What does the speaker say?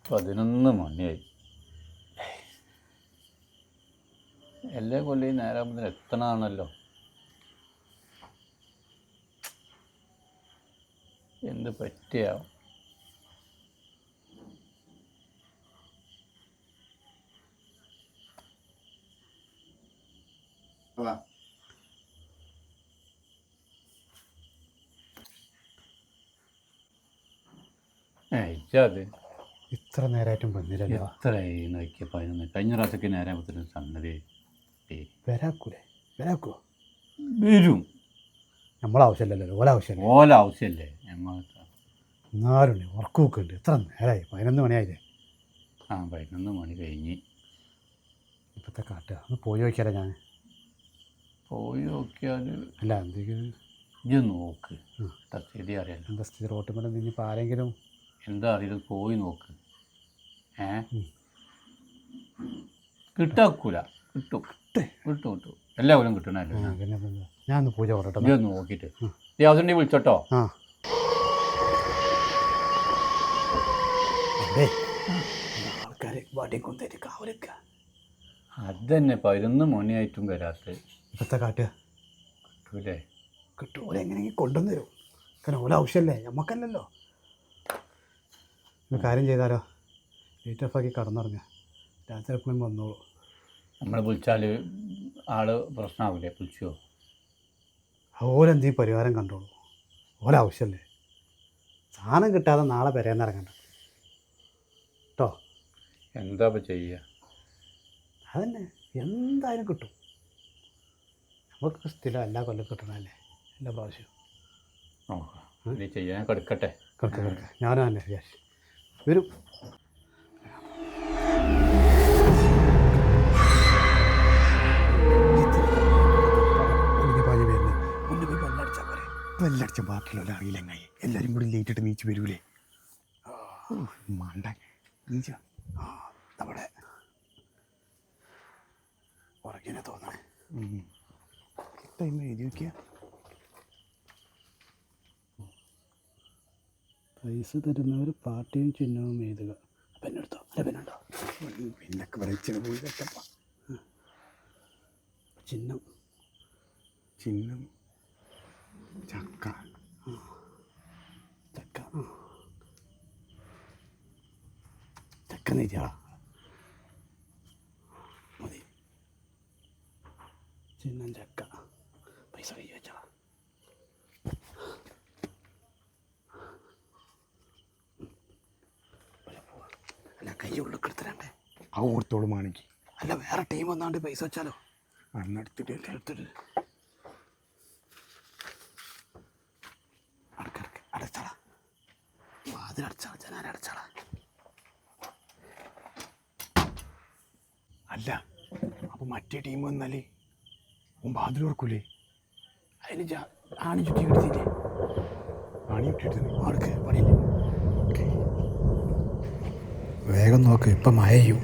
11 മണിയായി. എല്ലാ കൊല്ലം നേരാകുമ്പോൾ എത്തണമാണല്ലോ. എന്ത് പറ്റിയാവും? ഇച്ചത് ഇത്ര നേരമായിട്ടും വന്നില്ലല്ലോ. എത്രയായി നോക്കിയ 11. കഴിഞ്ഞ പ്രാവശ്യമൊക്കെ നേരാകുമ്പത്തിന് സംഗതി വരാക്കോ വരും. നമ്മളാവശ്യമല്ലല്ലോ, ഓലാവശ്യമല്ലേ. ഓലാവശ്യമല്ലേ നമ്മൾക്ക്. എന്നാലും ഉറക്കമൊക്കെ ഉണ്ട്. എത്ര നേരമായി? 11 മണിയായില്ലേ? 11 മണി കഴിഞ്ഞ്. ഇപ്പോഴത്തെ കാട്ടുക ഒന്ന് പോയി നോക്കിയാലോ? ഞാൻ പോയി നോക്കിയാൽ അല്ല എന്തെങ്കിലും ഇത് നോക്ക്. സ്ഥിതി അറിയാലോ. എന്താ സ്ഥിതി? റോട്ടുമ്പോൾ ഇനിയിപ്പോൾ ആരെങ്കിലും എന്താ അറിയില്ല, പോയി നോക്ക്. കിട്ടാക്കൂല. കിട്ടും എല്ലാവരും കിട്ടണല്ലോ. ഞാൻ ഒന്ന് പൂജ പറയട്ടെ. നീ ഒന്ന് നോക്കിയിട്ട് യാതൊരു വിളിച്ചോട്ടോ. ആൾക്കാർ വടിക്കൊണ്ടേറ്റ് കാവലൊക്കെ അതന്നെ 11 മണിയായിട്ടും വരാത്ത. ഇപ്പോഴത്തെ കാട്ടുക കിട്ടൂലേ? കിട്ടും. ഓലെങ്ങനെയെങ്കിലും കൊണ്ടുവന്ന് തരും. കാരണം ഓല ആവശ്യമല്ലേ, നമുക്കല്ലല്ലോ. ഒരു കാര്യം ചെയ്താലോ, ലൈറ്റ് ഓഫാക്കി കടന്നിറങ്ങുക. രാത്രി എപ്പോഴും വന്നോളൂ. നമ്മൾ വിളിച്ചാൽ ആള് പ്രശ്നമാവില്ലേ? വിളിച്ചോ? ഓലെന്തെങ്കിലും പരിഹാരം കണ്ടോളൂ. ഓല ആവശ്യമല്ലേ. സാധനം കിട്ടാതെ നാളെ പെരേന്നിറങ്ങണ്ട കേട്ടോ. എന്താ ഇപ്പം ചെയ്യുക? അതന്നെ, എന്തായാലും കിട്ടും. നമുക്ക് സ്ഥിരം എല്ലാ കൊല്ലം കിട്ടണമല്ലേ, എല്ലാ പ്രാവശ്യവും. ഇത് ചെയ്യാൻ കിടക്കട്ടെ. കിടക്ക ഞാനും തന്നെ വിചാരിച്ചു വരും. വെല്ലടിച്ച ബാക്കിയുള്ള അറിയില്ലെങ്ങായി എല്ലാവരും കൂടി ലേറ്റിട്ട് നീച്ച് വരൂലേ? മണ്ട നീച്ച നമ്മുടെ ഉറങ്ങിനെ തോന്നണേ. ടൈം എഴുതി വയ്ക്കുക. പൈസ തരുന്നവർ പാർട്ടിയും ചിഹ്നവും എഴുതുക. പെണ്ണെടുത്തോ? അല്ല പെണ്ണുണ്ടോ? പിന്നൊക്കെ വരച്ചിന് പോയി തട്ടപ്പ. ചിഹ്നം ചക്ക. ചക്ക നെയ്യാ മതി. ചിഹ്നം ചക്ക. പൈസ കൈ വെച്ചാ. അല്ല കൈ ഉള്ളിക്കെടുത്തരണ്ടേ? ആ ഓർത്തോളൂ മാണിക്ക്. അല്ല വേറെ ടീം വന്നാണ്ട് പൈസ വെച്ചാലോ? എടുത്തിട്ട് അടച്ചാളാ. വാതിലടച്ചാളാ, ജനാലടച്ചാളാ. അല്ല അപ്പോൾ മറ്റേ ടീം വന്നാലേ വാതിൽ ഓർക്കൂലേ? അതിന് ആണി ചുറ്റി കിടത്തില്ലേ? ആണി ചുറ്റിട്ട് ആർക്ക് പണിയില്ലേ? വേഗം നോക്ക്, ഇപ്പം മഴ ചെയ്യും.